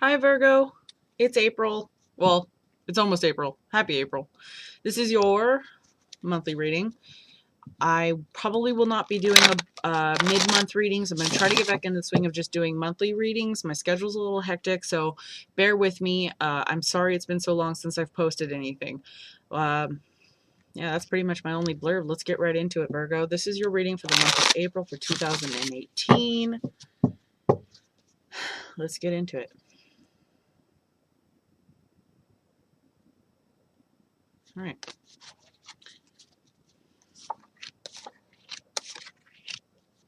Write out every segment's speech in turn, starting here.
Hi, Virgo. It's April. Well, it's almost April. Happy April. This is your monthly reading. I probably will not be doing a mid-month readings. I'm going to try to get back in the swing of just doing monthly readings. My schedule's a little hectic, so bear with me. I'm sorry it's been so long since I've posted anything. Yeah, that's pretty much my only blurb. Let's get right into it, Virgo. This is your reading for the month of April for 2018. Let's get into it. All right.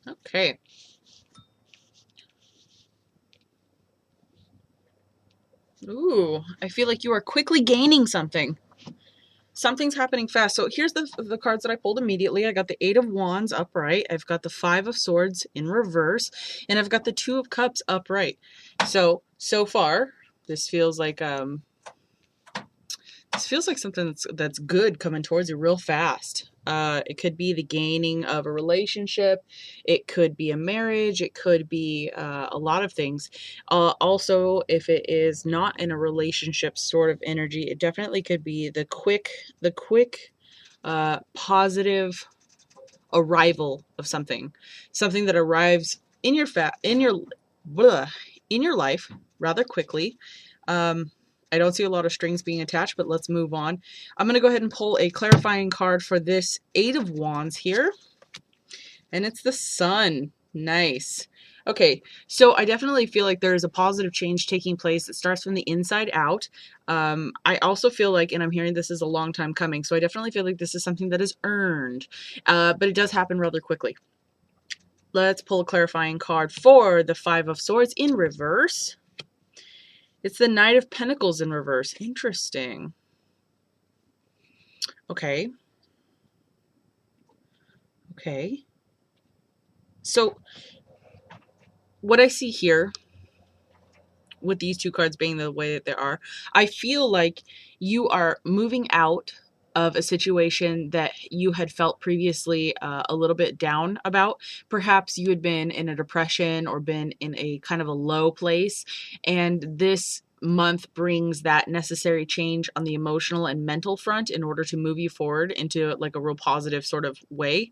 Okay. Ooh, I feel like you are quickly gaining something. Something's happening fast. So here's the cards that I pulled immediately. I got the Eight of Wands upright. I've got the Five of Swords in reverse. And I've got the Two of Cups upright. So far, this feels like something that's good coming towards you real fast. It could be the gaining of a relationship. It could be a marriage. It could be a lot of things. Also, if it is not in a relationship sort of energy, it definitely could be the quick, positive arrival of something that arrives in your in your life rather quickly. I don't see a lot of strings being attached, but let's move on. I'm going to go ahead and pull a clarifying card for this Eight of Wands here. And it's the Sun. Nice. Okay, so I definitely feel like there's a positive change taking place that starts from the inside out. I also feel like, and I'm hearing this is a long time coming, so I definitely feel like this is something that is earned, but it does happen rather quickly. Let's pull a clarifying card for the Five of Swords in reverse. It's the Knight of Pentacles in reverse. Interesting. Okay. Okay. So what I see here with these two cards being the way that they are, I feel like you are moving out of a situation that you had felt previously a little bit down about. Perhaps you had been in a depression or been in a kind of a low place, and this month brings that necessary change on the emotional and mental front in order to move you forward into like a real positive sort of way.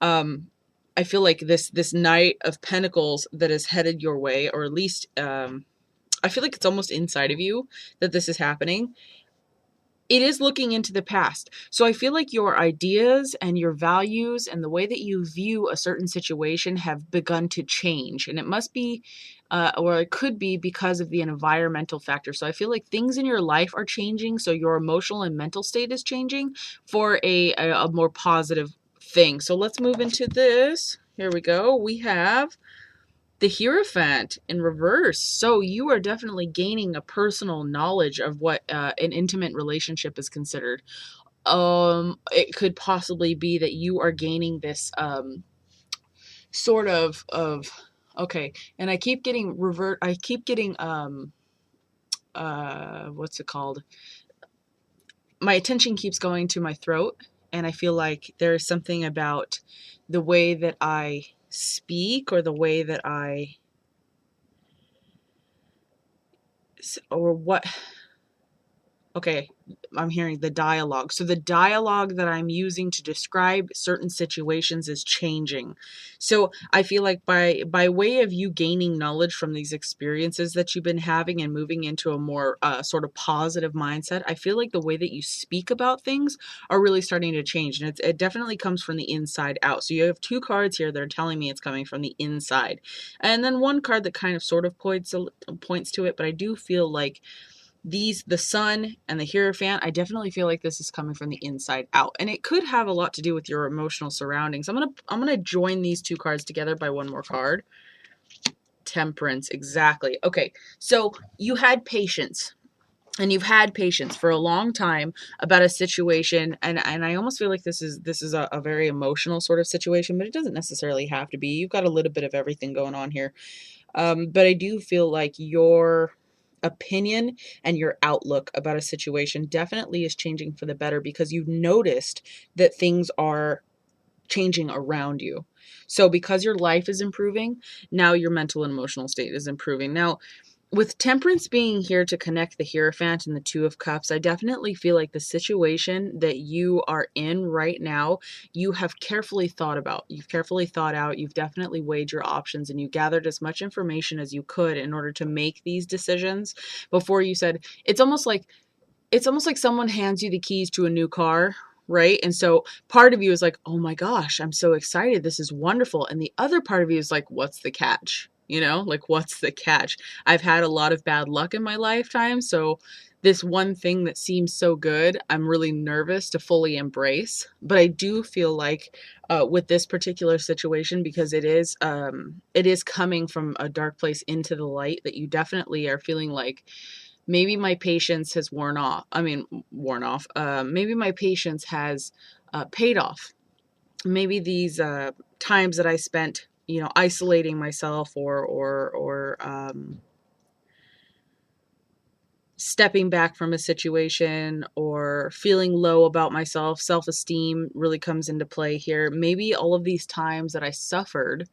I feel like this Knight of Pentacles that is headed your way, or at least I feel like it's almost inside of you that this is happening. It is looking into the past. So I feel like your ideas and your values and the way that you view a certain situation have begun to change. And it must be, or it could be because of the environmental factor. So I feel like things in your life are changing. So your emotional and mental state is changing for a more positive thing. So let's move into this. Here we go. We have the Hierophant in reverse. So you are definitely gaining a personal knowledge of what an intimate relationship is considered. It could possibly be that you are gaining this sort of okay, and I keep getting what's it called? My attention keeps going to my throat, and I feel like there's something about the way that I speak or the way that or what okay, I'm hearing the dialogue. So the dialogue that I'm using to describe certain situations is changing. So I feel like by way of you gaining knowledge from these experiences that you've been having and moving into a more sort of positive mindset, I feel like the way that you speak about things are really starting to change. And it definitely comes from the inside out. So you have two cards here that are telling me it's coming from the inside. And then one card that kind of sort of points to it, but I do feel like the Sun and the Hierophant, I definitely feel like this is coming from the inside out, and it could have a lot to do with your emotional surroundings. I'm gonna join these two cards together by one more card. Temperance, exactly. Okay, so you had patience, and you've had patience for a long time about a situation, and I almost feel like this is a very emotional sort of situation, but it doesn't necessarily have to be. You've got a little bit of everything going on here. But I do feel like your opinion and your outlook about a situation definitely is changing for the better because you've noticed that things are changing around you. So because your life is improving, now your mental and emotional state is improving. Now, with Temperance being here to connect the Hierophant and the Two of Cups, I definitely feel like the situation that you are in right now, you have carefully thought about. You've carefully thought out. You've definitely weighed your options and you gathered as much information as you could in order to make these decisions before you said, it's almost like someone hands you the keys to a new car, right? And so part of you is like, oh my gosh, I'm so excited. This is wonderful. And the other part of you is like, what's the catch? Like, what's the catch? I've had a lot of bad luck in my lifetime. So this one thing that seems so good, I'm really nervous to fully embrace. But I do feel like with this particular situation, because it is coming from a dark place into the light, that you definitely are feeling like, maybe my patience has worn off. Maybe my patience has paid off. Maybe these times that I spent, isolating myself or stepping back from a situation or feeling low about myself, self-esteem really comes into play here. Maybe all of these times that I suffered,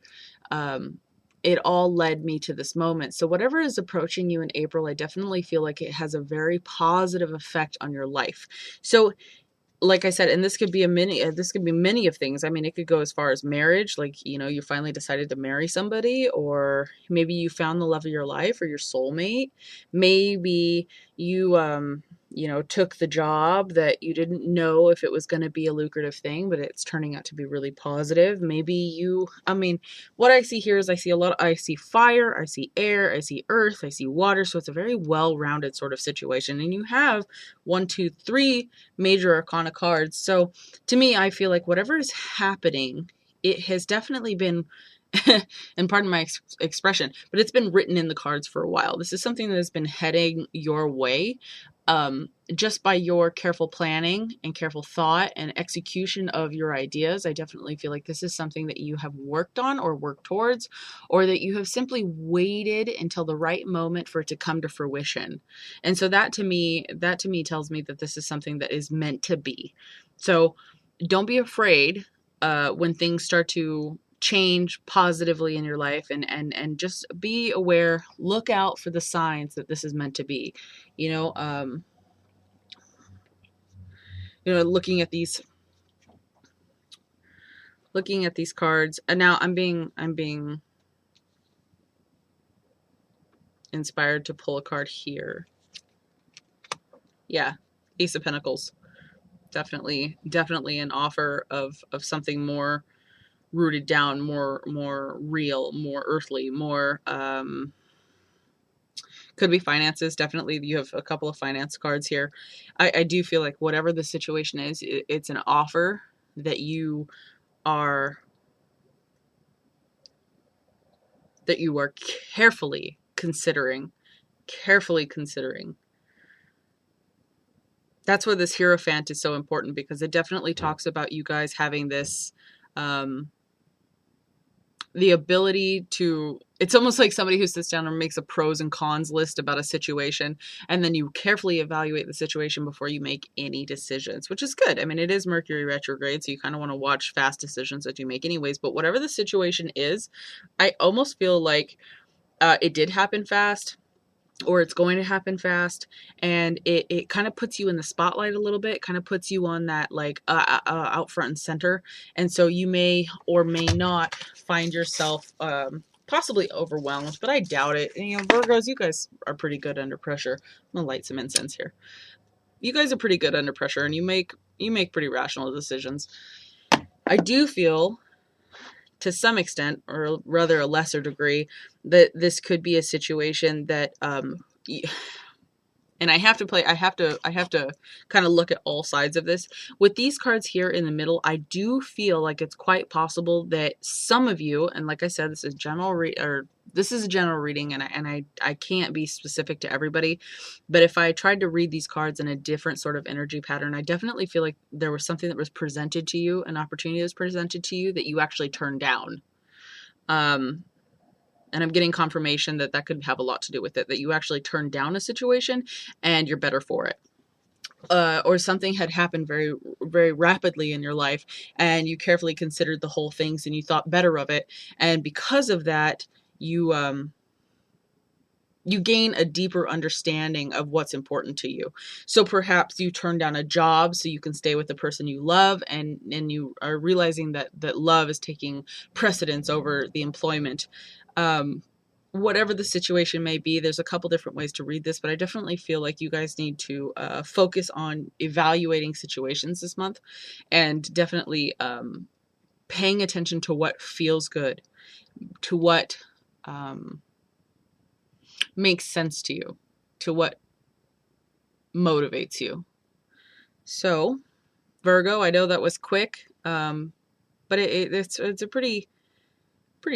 um, it all led me to this moment. So whatever is approaching you in April, I definitely feel like it has a very positive effect on your life. So like I said, and this could be many of things. I mean, it could go as far as marriage, like, you finally decided to marry somebody, or maybe you found the love of your life or your soulmate. Maybe you, took the job that you didn't know if it was going to be a lucrative thing, but it's turning out to be really positive. What I see here is I see fire, I see air, I see earth, I see water. So it's a very well-rounded sort of situation. And you have 1, 2, 3 major arcana cards. So to me, I feel like whatever is happening, it has definitely been, and pardon my expression, but it's been written in the cards for a while. This is something that has been heading your way. Just by your careful planning and careful thought and execution of your ideas, I definitely feel like this is something that you have worked on or worked towards, or that you have simply waited until the right moment for it to come to fruition. And so that to me tells me that this is something that is meant to be. So don't be afraid when things start to change positively in your life, and just be aware, look out for the signs that this is meant to be. you know um looking at these cards, and now I'm being inspired to pull a card here. Yeah, Ace of Pentacles. Definitely an offer of something more rooted down, more real, more earthly, more could be finances. Definitely you have a couple of finance cards here. I do feel like whatever the situation is, it's an offer that you are carefully considering. That's where this Hierophant is so important, because it definitely talks about you guys having this the ability to, it's almost like somebody who sits down and makes a pros and cons list about a situation, and then you carefully evaluate the situation before you make any decisions, which is good. I mean, it is Mercury retrograde, so you kind of want to watch fast decisions that you make anyways. But whatever the situation is, I almost feel like it did happen fast, or it's going to happen fast, and it kind of puts you in the spotlight a little bit, kind of puts you on that, like, out front and center. And so you may or may not find yourself possibly overwhelmed, but I doubt it. And, Virgos, you guys are pretty good under pressure. I'm gonna light some incense here. You guys are pretty good under pressure, and you make pretty rational decisions. I do feel, to some extent, or rather a lesser degree, that this could be a situation that and I have to kind of look at all sides of this. With these cards here in the middle, I do feel like it's quite possible that some of you, and like I said, this is a general reading, and I can't be specific to everybody, but if I tried to read these cards in a different sort of energy pattern, I definitely feel like there was something that was presented to you, an opportunity that was presented to you that you actually turned down. And I'm getting confirmation that that could have a lot to do with it, that you actually turned down a situation and you're better for it. Or something had happened very, very rapidly in your life, and you carefully considered the whole things and you thought better of it. And because of that, you you gain a deeper understanding of what's important to you. So perhaps you turn down a job so you can stay with the person you love, and you are realizing that love is taking precedence over the employment. Whatever the situation may be, there's a couple different ways to read this, but I definitely feel like you guys need to focus on evaluating situations this month, and definitely paying attention to what feels good, to what makes sense to you, to what motivates you. So, Virgo, I know that was quick, but it's a pretty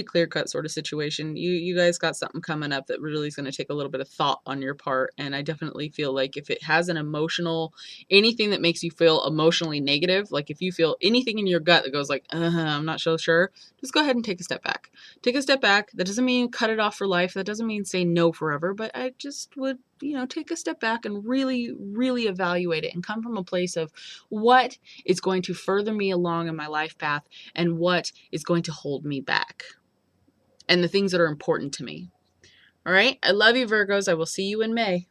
clear-cut sort of situation. You guys got something coming up that really is going to take a little bit of thought on your part, and I definitely feel like if it has an emotional, anything that makes you feel emotionally negative, like if you feel anything in your gut that goes like, I'm not so sure, just go ahead and take a step back. Take a step back. That doesn't mean cut it off for life. That doesn't mean say no forever, but I just would, take a step back and really, really evaluate it and come from a place of what is going to further me along in my life path and what is going to hold me back, and the things that are important to me. All right. I love you, Virgos. I will see you in May.